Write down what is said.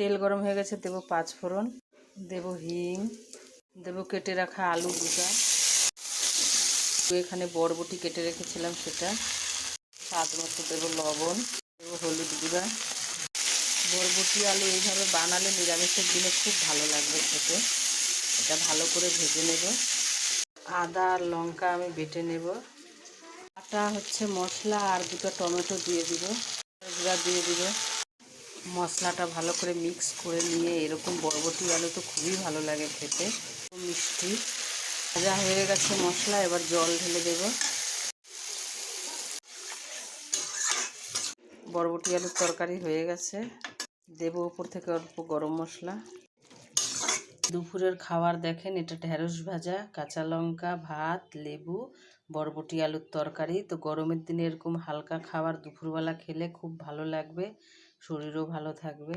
তেল গরম হয়ে গেছে, দেব 5 ফোড়ন, দেব হিং, দেব কেটে রাখা আলু দুটা, এখানে বরবটি কেটে রেখেছিলাম সেটা, স্বাদ মতো দেব লবণ, দেব হলুদ গুঁড়া। বরবটি আলু এইভাবে বানালে নিরামিষের দিনে খুব ভালো লাগবে খেতে। এটা ভালো করে ভেজে নেব। আদা আর লঙ্কা আমি বেটে নেব। আটা হচ্ছে মশলা আর দুটো টমেটো দিয়ে দিব, গুঁড়া দিয়ে দিব। মশলাটা ভালো করে মিক্স করে নিয়ে এরকম বরবটি আলু তো খুবই ভালো লাগে খেতে, মিষ্টি। ভাজা হয়ে গেছে মশলা, এবার জল ঢেলে দেব। বরবটি আলুর তরকারি হয়ে গেছে, দেব উপর থেকে অল্প গরম মশলা। দুপুরের খাবার দেখেন, এটা ঢেঁড়স ভাজা, কাঁচা লঙ্কা, ভাত, লেবু, বরবটি আলুর তরকারি। তো গরমের দিনে এরকম হালকা খাবার দুপুরবেলা খেলে খুব ভালো লাগবে, শরীরও ভালো থাকবে।